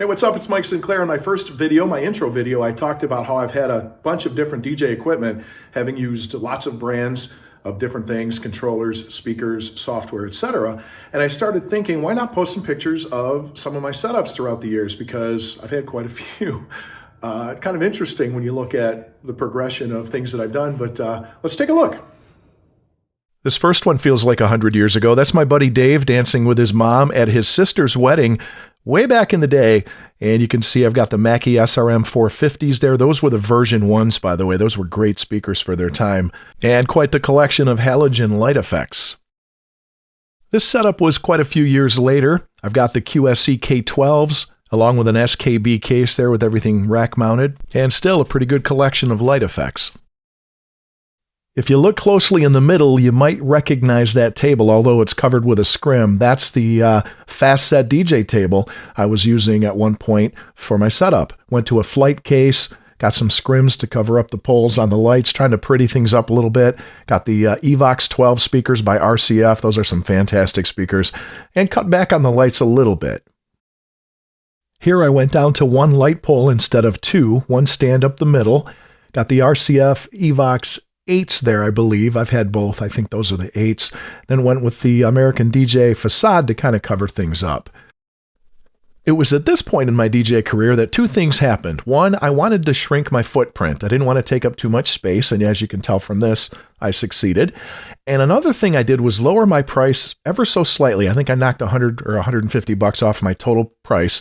What's up? It's Mike Sinclair. In my first video, my intro video, I talked about how I've had a bunch of different DJ equipment, having used lots of brands of different things, controllers, speakers, software, etc. And I started thinking, why not post some pictures of some of my setups throughout the years, because I've had quite a few. Kind of interesting when you look at the progression of things that I've done, but let's take a look. This first one feels like 100 years ago. That's my buddy Dave dancing with his mom at his sister's wedding way back in the day. And you can see I've got the Mackie SRM 450s there. Those were the version 1s, by the way. Those were great speakers for their time. And quite the collection of halogen light effects. This setup was quite a few years later. I've got the QSC K12s, along with an SKB case there with everything rack mounted, and still a pretty good collection of light effects. If you look closely in the middle, you might recognize that table, although it's covered with a scrim. That's the Fast Set DJ table I was using at one point for my setup. Went to a flight case, got some scrims to cover up the poles on the lights, trying to pretty things up a little bit. Got the Evox 12 speakers by RCF. Those are some fantastic speakers. And cut back on the lights a little bit. Here I went down to one light pole instead of two, one stand up the middle. Got the RCF Evox 8s there, I believe. I've had both. I think those are the 8s. Then went with the American DJ facade to kind of cover things up. It was at this point in my DJ career that two things happened. One, I wanted to shrink my footprint. I didn't want to take up too much space, and as you can tell from this, I succeeded. And another thing I did was lower my price ever so slightly. I think I knocked $100 or $150 off my total price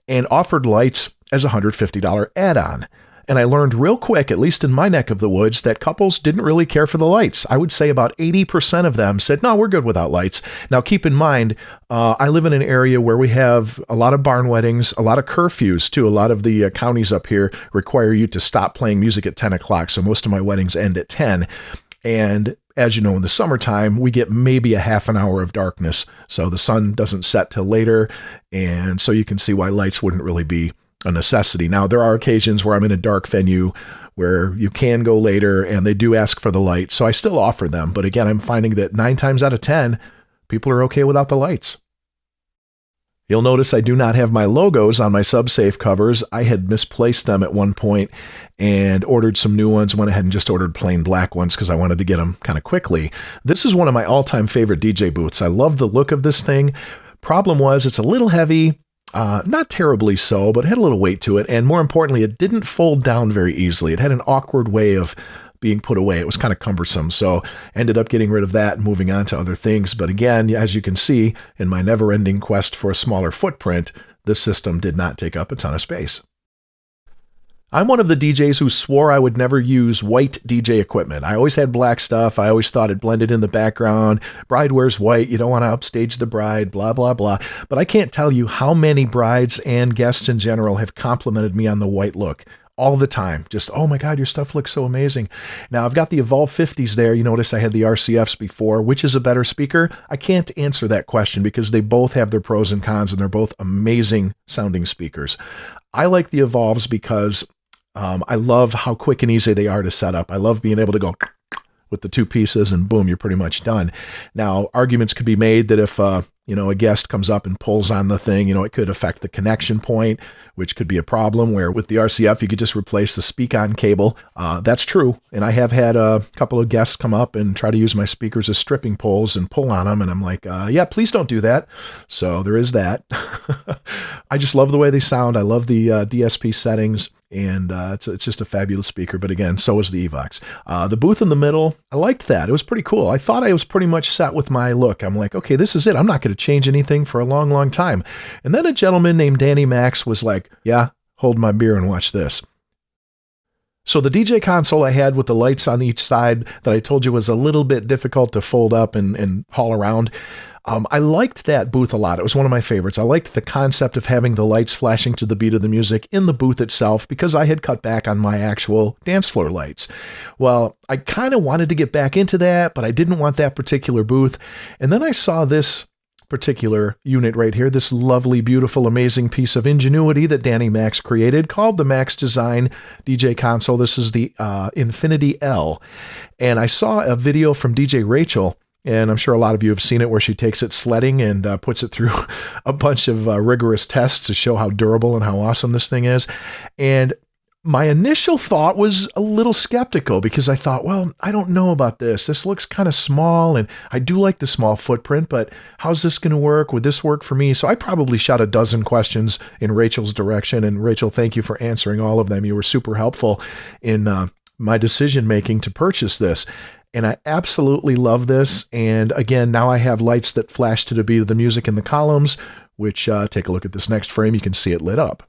and offered lights as a $150 add-on. And I learned real quick, at least in my neck of the woods, that couples didn't really care for the lights. I would say about 80% of them said, no, we're good without lights. Now, keep in mind, I live in an area where we have a lot of barn weddings, a lot of curfews, too. A lot of the counties up here require you to stop playing music at 10 o'clock. So most of my weddings end at 10. And as you know, in the summertime, we get maybe a half an hour of darkness. So the sun doesn't set till later. And so you can see why lights wouldn't really be a necessity. Now, there are occasions where I'm in a dark venue where you can go later and they do ask for the light. So I still offer them. But again, I'm finding that 9 times out of 10, people are okay without the lights. You'll notice I do not have my logos on my SubSafe covers. I had misplaced them at one point and ordered some new ones. Went ahead and just ordered plain black ones because I wanted to get them kind of quickly. This is one of my all-time favorite DJ booths. I love the look of this thing. Problem was, it's a little heavy. Not terribly so, but it had a little weight to it. And more importantly, it didn't fold down very easily. It had an awkward way of being put away. It was kind of cumbersome. So ended up getting rid of that and moving on to other things. But again, as you can see, in my never-ending quest for a smaller footprint, this system did not take up a ton of space. I'm one of the DJs who swore I would never use white DJ equipment. I always had black stuff. I always thought it blended in the background. Bride wears white. You don't want to upstage the bride, blah, blah, blah. But I can't tell you how many brides and guests in general have complimented me on the white look all the time. Just, oh my God, your stuff looks so amazing. Now, I've got the Evolve 50s there. You notice I had the RCFs before. Which is a better speaker? I can't answer that question because they both have their pros and cons, and they're both amazing sounding speakers. I like the Evolves because I love how quick and easy they are to set up. I love being able to go with the two pieces and boom, you're pretty much done. Now, arguments could be made that if, a guest comes up and pulls on the thing, it could affect the connection point, which could be a problem where with the RCF, you could just replace the speak-on cable. That's true. And I have had a couple of guests come up and try to use my speakers as stripping poles and pull on them. And I'm like, yeah, please don't do that. So there is that. I just love the way they sound. I love the DSP settings. And it's just a fabulous speaker. But again, so is the Evox. The booth in the middle, I liked that. It was pretty cool. I thought I was pretty much set with my look. I'm like, okay, this is it. I'm not going to change anything for a long, long time. And then a gentleman named Danny Max was like, yeah, hold my beer and watch this. So the DJ console I had with the lights on each side that I told you was a little bit difficult to fold up and haul around. I liked that booth a lot. It was one of my favorites. I liked the concept of having the lights flashing to the beat of the music in the booth itself because I had cut back on my actual dance floor lights. Well, I kind of wanted to get back into that, but I didn't want that particular booth. And then I saw this particular unit right here, this lovely, beautiful, amazing piece of ingenuity that Danny Max created called the Max Design DJ console. This is the Infinity L. And I saw a video from DJ Rachel And I'm sure a lot of you have seen it where she takes it sledding and puts it through a bunch of rigorous tests to show how durable and how awesome this thing is. And my initial thought was a little skeptical because I thought, well, I don't know about this. This looks kind of small, and I do like the small footprint, but how's this going to work? Would this work for me? So I probably shot a dozen questions in Rachel's direction. And Rachel, thank you for answering all of them. You were super helpful in my decision-making to purchase this. And I absolutely love this. And again, now I have lights that flash to the beat of the music in the columns, which take a look at this next frame. You can see it lit up.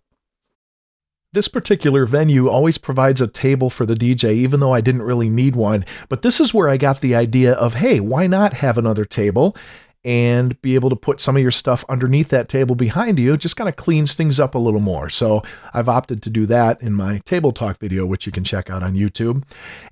This particular venue always provides a table for the DJ, even though I didn't really need one. But this is where I got the idea of, hey, why not have another table and be able to put some of your stuff underneath that table behind you? It just kind of cleans things up a little more. So I've opted to do that in my table talk video, which you can check out on YouTube.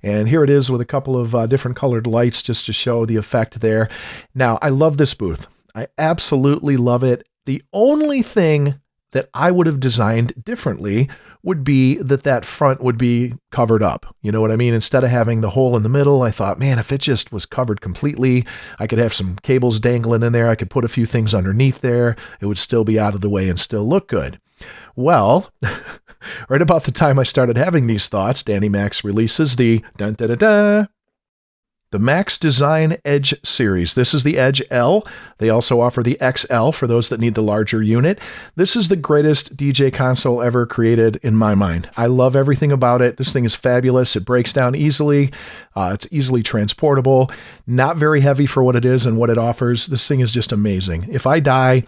And here it is with a couple of different colored lights just to show the effect there. Now, I love this booth. I absolutely love it. The only thing that I would have designed differently would be that front would be covered up. You know what I mean? Instead of having the hole in the middle, I thought, man, if it just was covered completely, I could have some cables dangling in there. I could put a few things underneath there. It would still be out of the way and still look good. Well, right about the time I started having these thoughts, Danny Max releases the the Max Design Edge series. This is the Edge L. They also offer the XL for those that need the larger unit. This is the greatest DJ console ever created in my mind. I love everything about it. This thing is fabulous. It breaks down easily. It's easily transportable, not very heavy for what it is and what it offers. This thing is just amazing. If I die,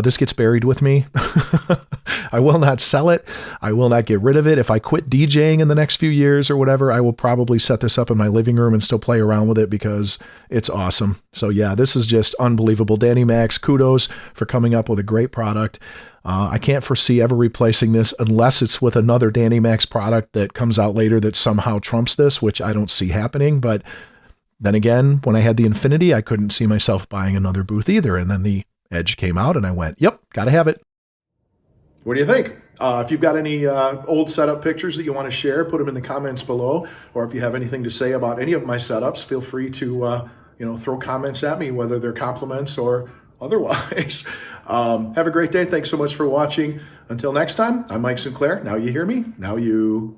this gets buried with me. I will not sell it. I will not get rid of it. If I quit DJing in the next few years or whatever, I will probably set this up in my living room and still play around with it because it's awesome. So yeah, this is just unbelievable. Danny Max, kudos for coming up with a great product. I can't foresee ever replacing this unless it's with another Danny Max product that comes out later that somehow trumps this, which I don't see happening. But then again, when I had the Infinity, I couldn't see myself buying another booth either. And then the Edge came out and I went, yep, got to have it. What do you think? If you've got any old setup pictures that you want to share, put them in the comments below. Or if you have anything to say about any of my setups, feel free to throw comments at me, whether they're compliments or otherwise. Have a great day. Thanks so much for watching. Until next time, I'm Mike Sinclair. Now you hear me. Now you